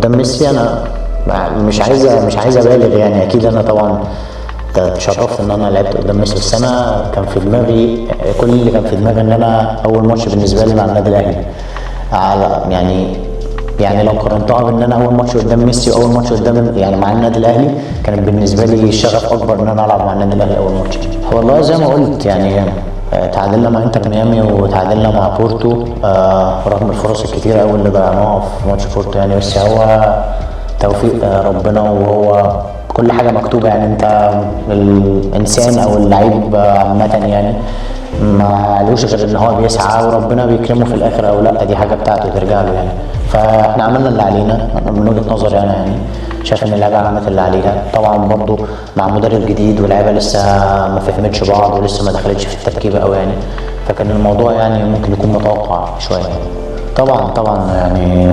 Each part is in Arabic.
قدام ميسي انا مش عايز ابالغ يعني. اكيد انا طبعا اتشرفت ان انا لعبت قدام ميسي، بس انا كان في دماغي، كل اللي كان في دماغي ان انا اول ماتش بالنسبه لي مع النادي الاهلي. على يعني لو قارنتها بان انا اول ماتش قدام ميسي واول ماتش قدام يعني مع النادي الاهلي، كان بالنسبه لي الشغف اكبر ان انا العب مع النادي الاهلي اول ماتش. والله زي ما قلت يعني، تعادلنا مع انتر ميامي وتعادلنا مع بورتو، رغم الفرص الكتيره قوي اللي ضيعناها في ماتش بورتو يعني. بس هو توفيق ربنا، وهو كل حاجه مكتوبه يعني. انت الانسان او اللعيب عامه يعني ما عليهوش غير ان هو بيسعى وربنا بيكرمه في الاخر او لا، دي حاجه بتاعته ترجع له يعني. فاحنا عملنا اللي علينا. انا من وجهه نظري انا يعني شايف ان اللعيبه عملت اللي عليها. طبعا برضو مع مدرب جديد واللعيبه لسه ما فهمتش بعض ولسه ما دخلتش في التركيبه قوي يعني، فكان الموضوع يعني ممكن يكون متوقع شويه. طبعا يعني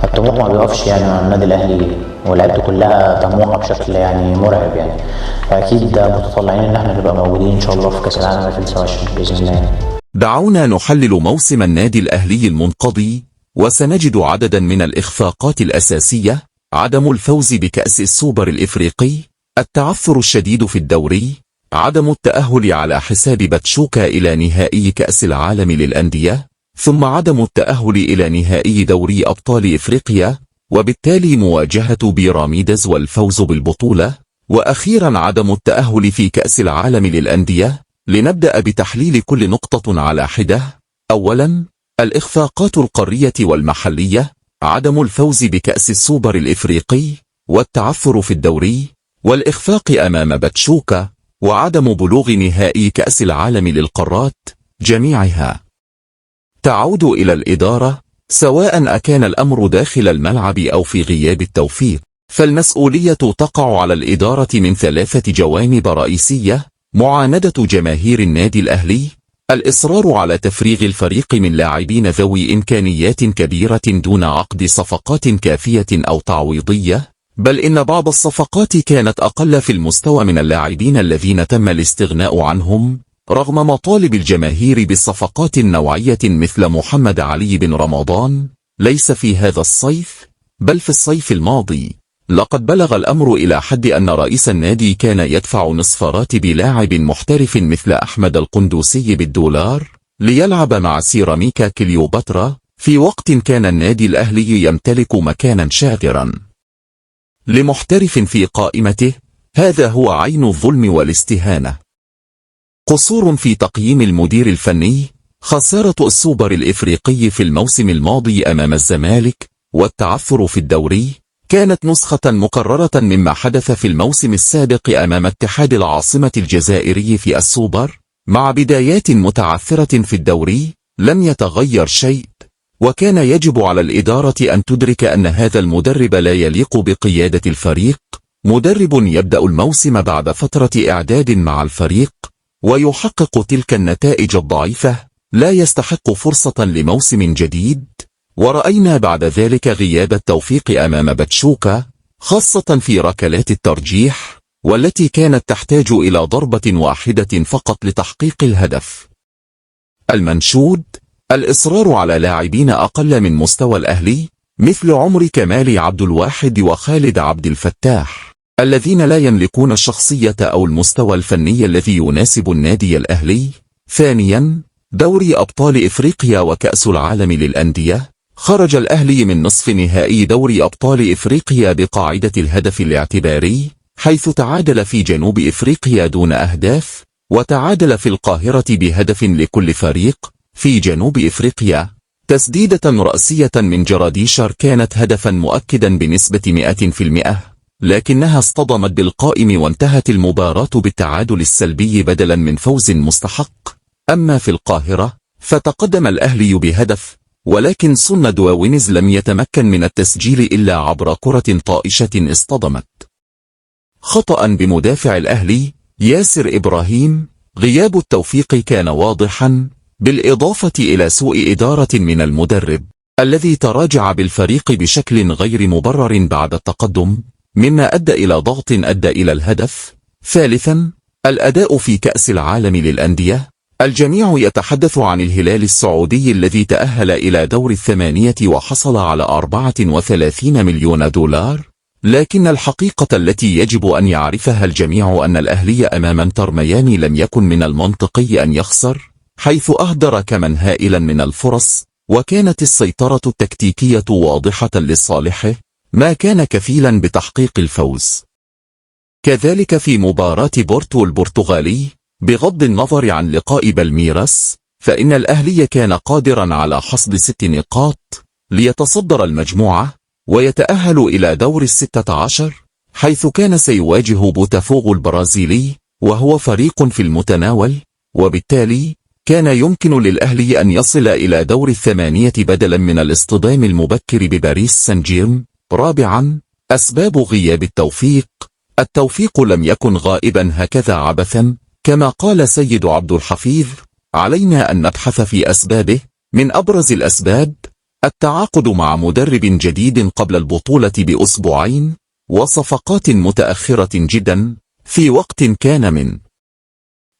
الطموح ما بيقفش يعني مع النادي الاهلي، ولعبته كلها طموحه بشكل يعني مرعب يعني. فاكيد متطلعين ان احنا نبقى موجودين ان شاء الله في كاس العالم 2029 باذن الله يعني. دعونا نحلل موسم النادي الأهلي المنقضي، وسنجد عددا من الإخفاقات الأساسية: عدم الفوز بكأس السوبر الإفريقي، التعثر الشديد في الدوري، عدم التأهل على حساب باتشوكا إلى نهائي كأس العالم للأندية، ثم عدم التأهل إلى نهائي دوري أبطال إفريقيا، وبالتالي مواجهة بيراميدز والفوز بالبطولة، وأخيرا عدم التأهل في كأس العالم للأندية. لنبدأ بتحليل كل نقطة على حدة. أولا، الإخفاقات القارية والمحلية: عدم الفوز بكأس السوبر الإفريقي، والتعثر في الدوري، والإخفاق أمام باتشوكا، وعدم بلوغ نهائي كأس العالم للقارات جميعها. تعود إلى الإدارة، سواء أكان الأمر داخل الملعب أو في غياب التوفيق، فالمسؤولية تقع على الإدارة من 3 جوانب رئيسية: معاندة جماهير النادي الأهلي، الإصرار على تفريغ الفريق من لاعبين ذوي إمكانيات كبيرة دون عقد صفقات كافية أو تعويضية، بل إن بعض الصفقات كانت أقل في المستوى من اللاعبين الذين تم الاستغناء عنهم، رغم مطالب الجماهير بالصفقات نوعية مثل محمد علي بن رمضان، ليس في هذا الصيف بل في الصيف الماضي. لقد بلغ الأمر إلى حد أن رئيس النادي كان يدفع نصف راتب لاعب محترف مثل أحمد القندوسي بالدولار ليلعب مع سيراميكا كليوباترا، في وقت كان النادي الأهلي يمتلك مكانا شاغرا لمحترف في قائمته. هذا هو عين الظلم والاستهانة. قصور في تقييم المدير الفني، خسارة السوبر الإفريقي في الموسم الماضي أمام الزمالك، والتعثر في الدوري كانت نسخة مكررة مما حدث في الموسم السابق أمام اتحاد العاصمة الجزائري في السوبر. مع بدايات متعثرة في الدوري لم يتغير شيء، وكان يجب على الإدارة أن تدرك أن هذا المدرب لا يليق بقيادة الفريق. مدرب يبدأ الموسم بعد فترة إعداد مع الفريق ويحقق تلك النتائج الضعيفة لا يستحق فرصة لموسم جديد. ورأينا بعد ذلك غياب التوفيق أمام باتشوكا، خاصة في ركلات الترجيح، والتي كانت تحتاج إلى ضربة واحدة فقط لتحقيق الهدف. المنشود: الإصرار على لاعبين أقل من مستوى الأهلي مثل عمر كمال عبد الواحد وخالد عبد الفتاح، الذين لا يملكون الشخصية أو المستوى الفني الذي يناسب النادي الأهلي. ثانيا، دوري أبطال إفريقيا وكأس العالم للأندية: خرج الأهلي من نصف نهائي دوري أبطال إفريقيا بقاعدة الهدف الاعتباري، حيث تعادل في جنوب إفريقيا دون أهداف، وتعادل في القاهرة بهدف لكل فريق. في جنوب إفريقيا تسديدة رأسية من جراديشر كانت هدفا مؤكدا بنسبة 100%، لكنها اصطدمت بالقائم وانتهت المباراة بالتعادل السلبي بدلا من فوز مستحق. أما في القاهرة فتقدم الأهلي بهدف، ولكن سون دواوينز لم يتمكن من التسجيل إلا عبر كرة طائشة اصطدمت خطأ بمدافع الأهلي ياسر إبراهيم. غياب التوفيق كان واضحا، بالإضافة إلى سوء إدارة من المدرب الذي تراجع بالفريق بشكل غير مبرر بعد التقدم، مما أدى إلى ضغط أدى إلى الهدف. ثالثا، الأداء في كأس العالم للأندية: الجميع يتحدث عن الهلال السعودي الذي تأهل إلى دور الثمانية وحصل على 34 مليون دولار، لكن الحقيقة التي يجب أن يعرفها الجميع أن الأهلي أمام انتر ميامي لم يكن من المنطقي أن يخسر، حيث أهدر كماً هائلاً من الفرص، وكانت السيطرة التكتيكية واضحة لصالحه، ما كان كفيلاً بتحقيق الفوز. كذلك في مباراة بورتو البرتغالي، بغض النظر عن لقاء بالميراس، فإن الأهلي كان قادراً على حصد 6 نقاط ليتصدر المجموعة ويتأهل إلى دور 16، حيث كان سيواجه بوتافوغو البرازيلي وهو فريق في المتناول، وبالتالي كان يمكن للأهلي أن يصل إلى دور 8 بدلاً من الاصطدام المبكر بباريس سان جيرمان. رابعاً، أسباب غياب التوفيق. التوفيق لم يكن غائباً هكذا عبثاً، كما قال سيد عبد الحفيظ: علينا أن نبحث في أسبابه. من أبرز الأسباب التعاقد مع مدرب جديد قبل البطولة بأسبوعين، وصفقات متأخرة جدا في وقت كان من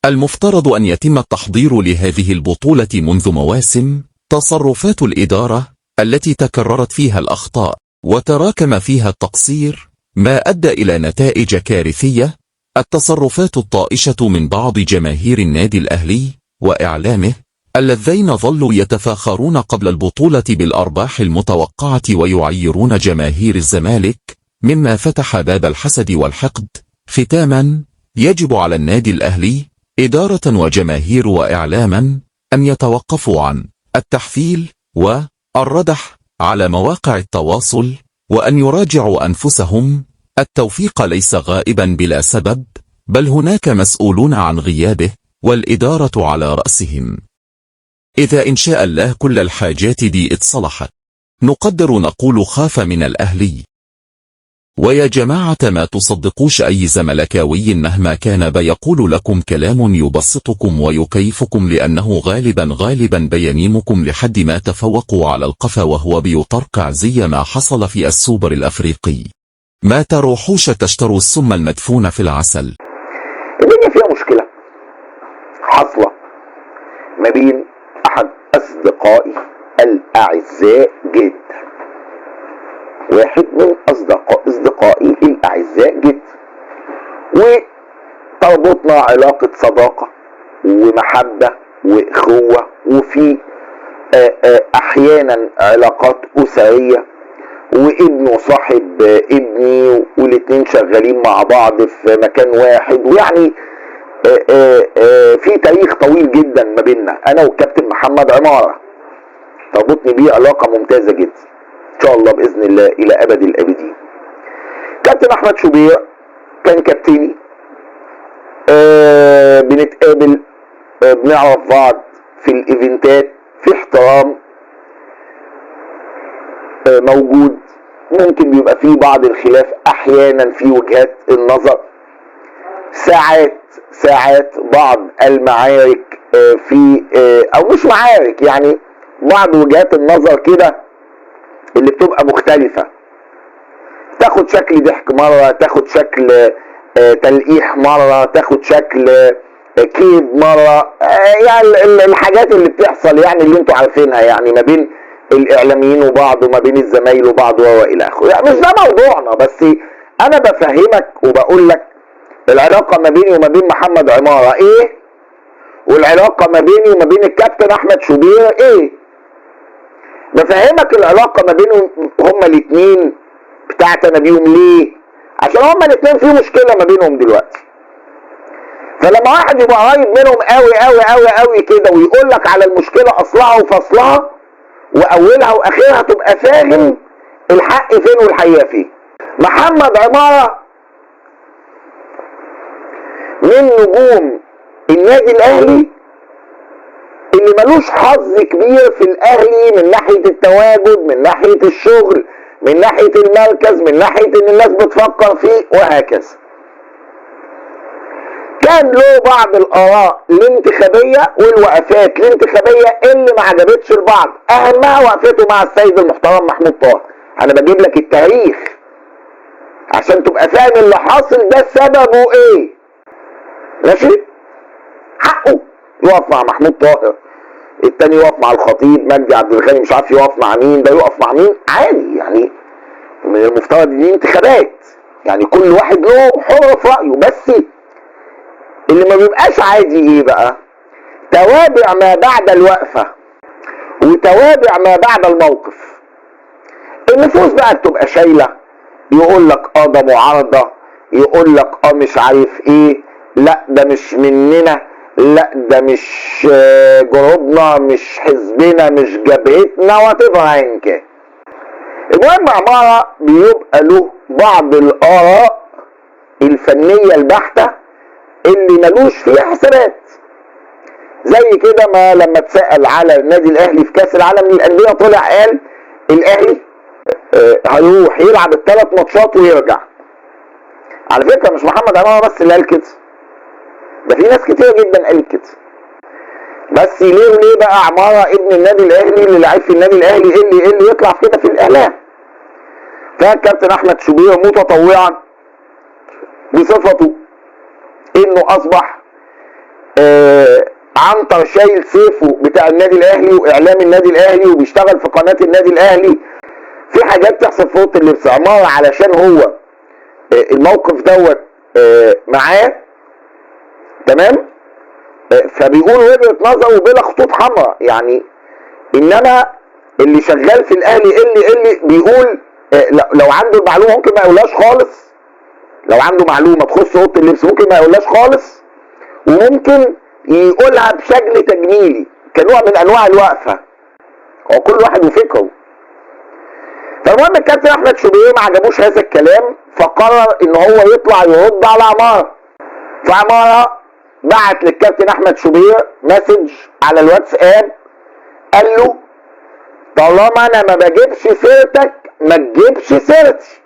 المفترض أن يتم التحضير لهذه البطولة منذ مواسم. تصرفات الإدارة التي تكررت فيها الأخطاء وتراكم فيها التقصير ما أدى إلى نتائج كارثية. التصرفات الطائشة من بعض جماهير النادي الأهلي وإعلامه اللذين ظلوا يتفاخرون قبل البطولة بالأرباح المتوقعة ويعيرون جماهير الزمالك، مما فتح باب الحسد والحقد. ختاما، يجب على النادي الأهلي إدارة وجماهير وإعلاما أن يتوقفوا عن التحفيل والردح على مواقع التواصل، وأن يراجعوا أنفسهم. التوفيق ليس غائبا بلا سبب، بل هناك مسؤولون عن غيابه، والإدارة على رأسهم. إذا إن شاء الله كل الحاجات دي اتصلحت، نقدر نقول خاف من الأهلي. ويا جماعة ما تصدقوش أي زملكاوي مهما كان بيقول لكم كلام يبسطكم ويكيفكم، لأنه غالبا بينيمكم لحد ما تفوقوا على القفا وهو بيطرقع زي ما حصل في السوبر الأفريقي. ما تروحوش تشتروا السم المدفون في العسل. الدنيا فيها مشكلة حاصلة ما بين أحد أصدقائي الأعزاء جدا، واحد من أصدقائي الأعزاء جدا، وتربطنا علاقة صداقة ومحبة وإخوة، وفي أحيانا علاقات أسرية، وابنه صاحب ابني، والاتنين شغالين مع بعض في مكان واحد، ويعني في تاريخ طويل جدا ما بيننا انا والكابتن محمد عمارة، تربطني بيه علاقة ممتازة جدا ان شاء الله باذن الله الى ابد الابدين. كابتن احمد شوبير كان كابتني، بنتقابل، بنعرف بعض في الايفنتات، في احترام موجود، ممكن بيبقى فيه بعض الخلاف احيانا في وجهات النظر، ساعات بعض المعارك في او مش معارك، يعني بعض وجهات النظر كده اللي بتبقى مختلفة، تاخد شكل ضحك مرة، تاخد شكل تلقيح مرة، تاخد شكل كيد مرة، يعني الحاجات اللي بتحصل يعني اللي انتوا عارفينها، يعني ما بين الاعلاميين وبعض، وما بين الزمايل وبعض والى اخره. يعني مش ده موضوعنا، بس انا بفهمك وبقول لك العلاقة ما بيني وما بين محمد عمارة ايه، والعلاقة ما بيني وما بين الكابتن احمد شوبير ايه. بفهمك العلاقة ما بينهم هما الاتنين بتاعت انا بيهم ليه، عشان هما الاتنين في مشكلة ما بينهم دلوقتي. فلما واحد يبقى قريب منهم قوي كده ويقول لك على المشكلة اصلها وفصلها واولها واخرها، تبقى فاهم الحق فين والحقيقة فين. محمد عمارة من نجوم النادي الاهلي اللي ملوش حظ كبير في الاهلي، من ناحية التواجد، من ناحية الشغل، من ناحية المركز، من ناحية ان الناس بتفكر فيه وهكذا. كان له بعض الاراء الانتخابية والوقفات الانتخابية اللي ما عجبتش البعض، اهمها وقفته مع السيد المحترم محمود طاهر. انا بجيب لك التاريخ عشان تبقى فاهم اللي حاصل ده سببه ايه، ماشي؟ حقه يقف مع محمود طاهر، التاني يقف مع الخطيب، مجدي عبد الغني مش عارف يقف مع مين، ده يقف مع مين، عادي يعني. من المفترض دي انتخابات، يعني كل واحد له حر في رأيه. بس اللي ما بيبقاش عادي ايه بقى؟ توابع ما بعد الوقفة وتوابع ما بعد الموقف. النفوس بقى بتبقى شايلة، يقول لك ده معارضة، يقول لك مش عارف ايه، لا ده مش مننا، لا ده مش جروبنا، مش حزبنا، مش جبهتنا، واتيفر عين كده. المهم عمارة بيبقى له بعض الآراء الفنية البحتة اللي ملوش فيها حسابات. زي كده ما لما اتسأل على النادي الأهلي في كأس العالم للأندية طلع قال الأهلي هيروح يلعب ال3 ماتشات ويرجع. على فكرة مش محمد عمارة بس اللي قال كده، ده في ناس كتير جدا قالت كده. بس ليه بقى عمارة ابن النادي الأهلي اللي لعب في النادي الأهلي اللي يطلع في كده في الإعلام؟ فالكابتن أحمد شوبير متطوعا بصفته إنه أصبح عنتر شايل سيفه بتاع النادي الأهلي وإعلام النادي الأهلي، وبيشتغل في قناة النادي الأهلي في حاجات تحصل في اوضه اللبس. عمارة علشان هو الموقف دوت معاه تمام، فبيقول وجهة نظره بلا خطوط حمراء يعني. انما اللي شغال في الاهلي اللي بيقول لو عنده المعلومه ممكن ما يقولهاش خالص، لو عنده معلومه تخص اوضه اللبس ممكن ما يقولهاش خالص، وممكن يقولها بشكل تجميلي كنوع من انواع الوقفه. هو كل واحد وفكره. فالمهم الكابتن احمد شوبير ما عجبوش هذا الكلام، فقرر ان هو يطلع يرد على عمارة. فعمارة بعت للكابتن احمد شوبير مسج على الواتساب قال له طالما انا ما بجيبش سيرتك ما تجيبش سيرتي.